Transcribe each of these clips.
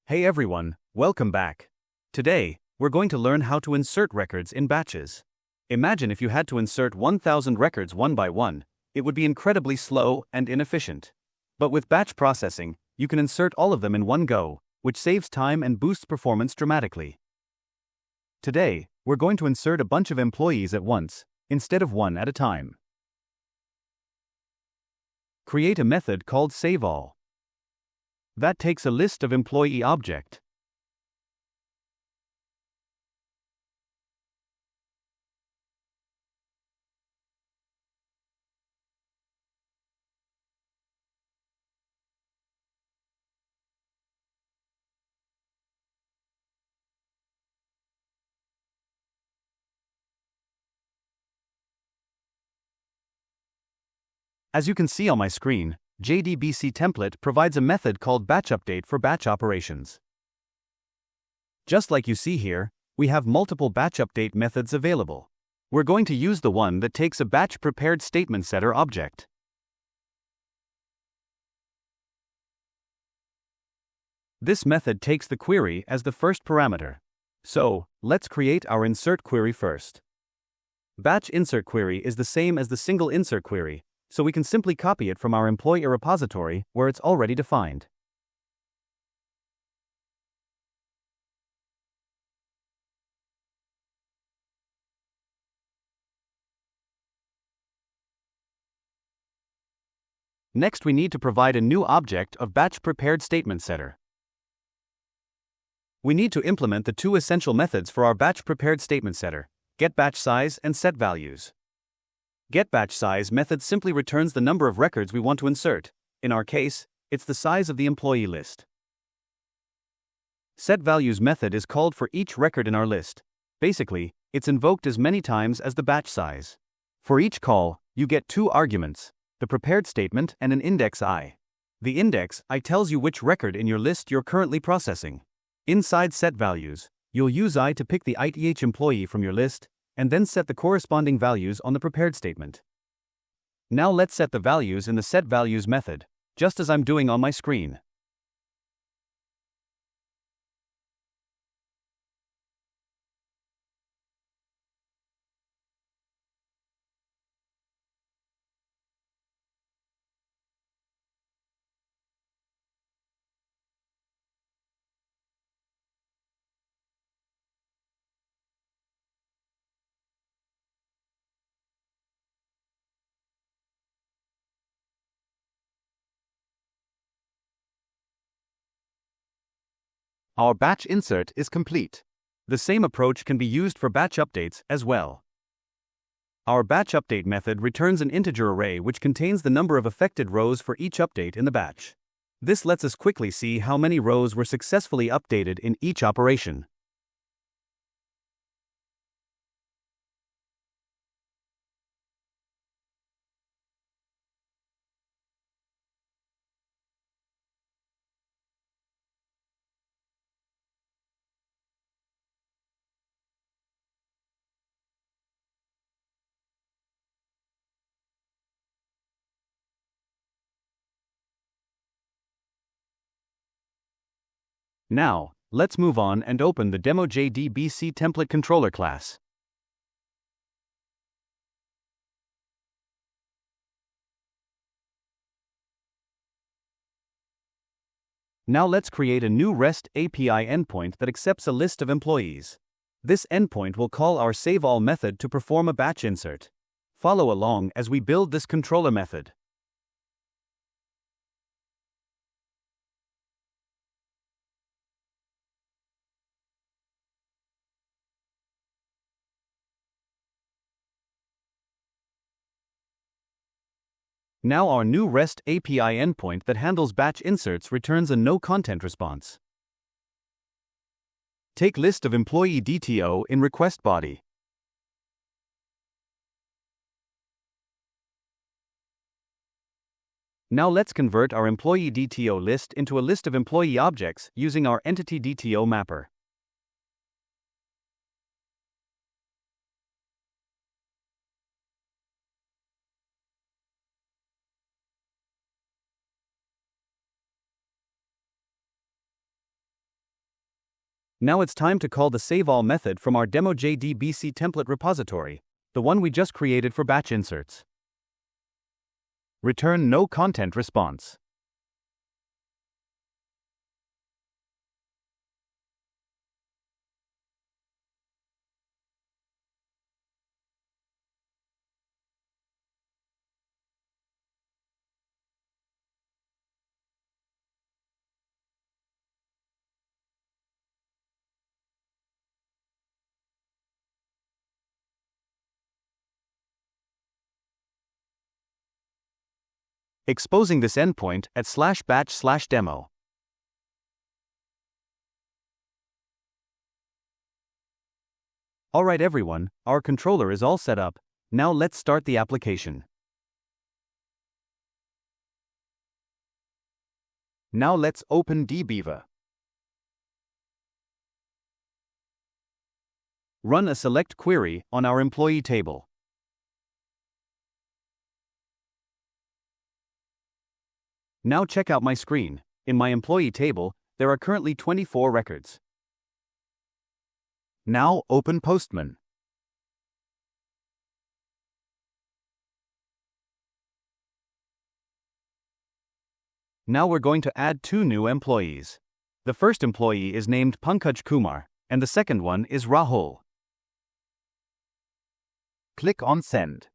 Hey everyone, welcome back. Today, we're going to learn how to insert records in batches. Imagine if you had to insert 1,000 records one by one, it would be incredibly slow and inefficient. But with batch processing, you can insert all of them in one go, which saves time and boosts performance dramatically. Today, we're going to insert a bunch of employees at once, instead of one at a time. Create a method called saveAll. That takes a list of employee object. As you can see on my screen, JdbcTemplate provides a method called batchUpdate for batch operations. Just like you see here, we have multiple batchUpdate methods available. We're going to use the one that takes a batch prepared statement setter object. This method takes the query as the first parameter. So, let's create our insert query first. Batch insert query is the same as the single insert query, so we can simply copy it from our employee repository where it's already defined. Next, we need to provide a new object of batch prepared statement setter. We need to implement the two essential methods for our batch prepared statement setter: getBatchSize and setValues. GetBatchSize method simply returns the number of records we want to insert. In our case, it's the size of the employee list. SetValues method is called for each record in our list. Basically, it's invoked as many times as the batch size. For each call, you get two arguments: the prepared statement and an index I. The index I tells you which record in your list you're currently processing. Inside setValues, you'll use I to pick the ith employee from your list, and then set the corresponding values on the prepared statement. Now let's set the values in the setValues method, just as I'm doing on my screen. Our batch insert is complete. The same approach can be used for batch updates as well. Our batch update method returns an integer array which contains the number of affected rows for each update in the batch. This lets us quickly see how many rows were successfully updated in each operation. Now, let's move on and open the demo JdbcTemplate controller class. Now let's create a new REST API endpoint that accepts a list of employees. This endpoint will call our saveAll method to perform a batch insert. Follow along as we build this controller method. Now our new REST API endpoint that handles batch inserts returns a no-content response. Take list of employee DTO in request body. Now let's convert our employee DTO list into a list of employee objects using our entity DTO mapper. Now it's time to call the saveAll method from our demo JdbC template repository, the one we just created for batch inserts. Return no content response. Exposing this endpoint at /batch/demo. Alright everyone, our controller is all set up. Now let's start the application. Now let's open Jdbc. Run a select query on our employee table. Now check out my screen. In my employee table, there are currently 24 records. Now open Postman. Now we're going to add 2 new employees. The first employee is named Pankaj Kumar, and the second one is Rahul. Click on Send.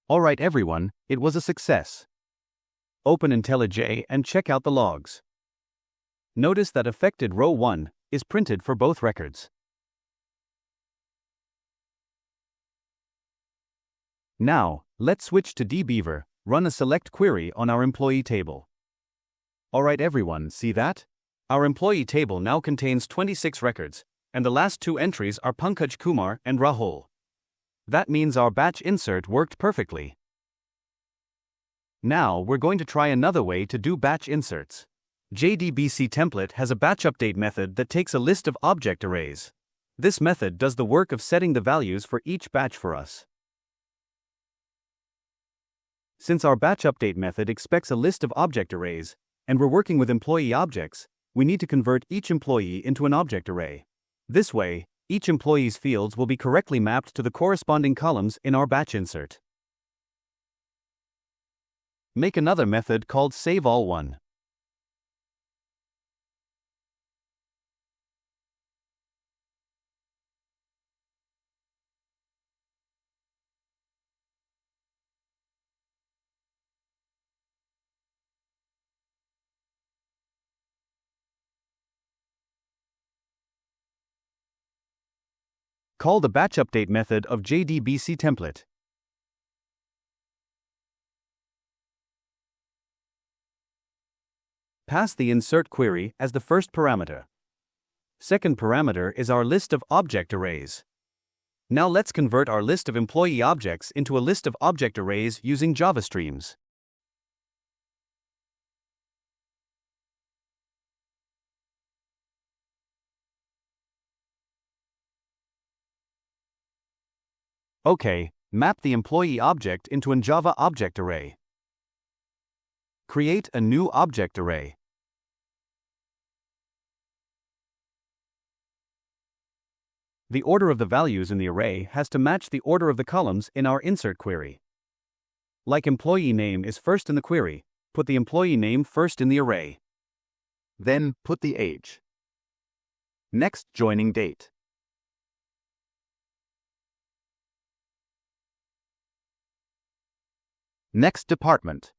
Alright everyone, it was a success. Open IntelliJ and check out the logs. Notice that affected row 1 is printed for both records. Now, let's switch to Jdbc, run a select query on our employee table. Alright everyone, see that? Our employee table now contains 26 records, and the last 2 entries are Pankaj Kumar and Rahul. That means our batch insert worked perfectly. Now we're going to try another way to do batch inserts. JdbcTemplate has a batch update method that takes a list of object arrays. This method does the work of setting the values for each batch for us. Since our batch update method expects a list of object arrays, and we're working with employee objects, we need to convert each employee into an object array. This way, each employee's fields will be correctly mapped to the corresponding columns in our batch insert. Make another method called saveAll1. Call the batch update method of JdbcTemplate. Pass the insert query as the first parameter. Second parameter is our list of object arrays. Now let's convert our list of employee objects into a list of object arrays using Java streams. OK, map the employee object into a Java object array. Create a new object array. The order of the values in the array has to match the order of the columns in our insert query. Like employee name is first in the query, put the employee name first in the array. Then put the age. Next, joining date. Next, department.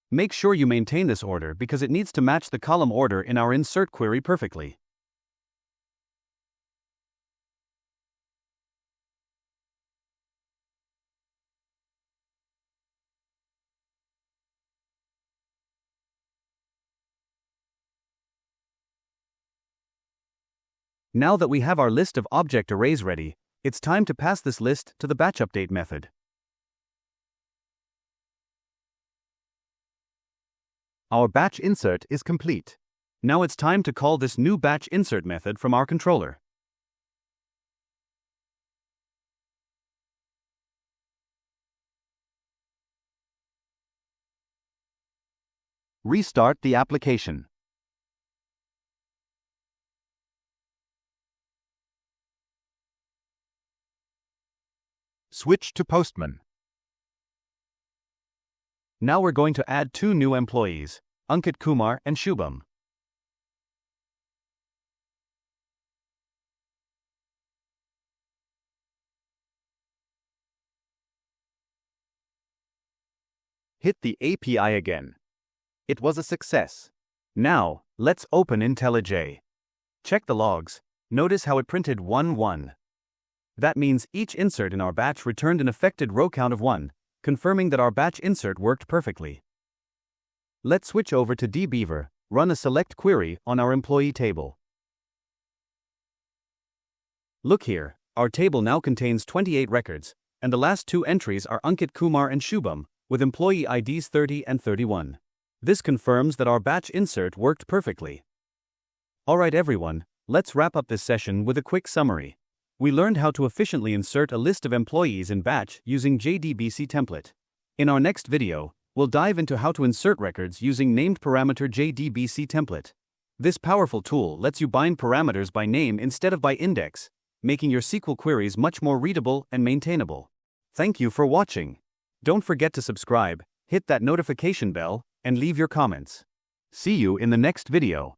Make sure you maintain this order because it needs to match the column order in our insert query perfectly. Now that we have our list of object arrays ready, it's time to pass this list to the batch update method. Our batch insert is complete. Now it's time to call this new batch insert method from our controller. Restart the application. Switch to Postman. Now we're going to add 2 new employees, Ankit Kumar and Shubham. Hit the API again. It was a success. Now, let's open IntelliJ. Check the logs. Notice how it printed 1-1. That means each insert in our batch returned an affected row count of 1, confirming that our batch insert worked perfectly. Let's switch over to dbeaver, run a select query on our employee table. Look here, our table now contains 28 records, and the last 2 entries are Ankit Kumar and Shubham, with employee IDs 30 and 31. This confirms that our batch insert worked perfectly. Alright everyone, let's wrap up this session with a quick summary. We learned how to efficiently insert a list of employees in batch using JdbcTemplate. In our next video, we'll dive into how to insert records using named parameter JdbcTemplate. This powerful tool lets you bind parameters by name instead of by index, making your SQL queries much more readable and maintainable. Thank you for watching. Don't forget to subscribe, hit that notification bell, and leave your comments. See you in the next video.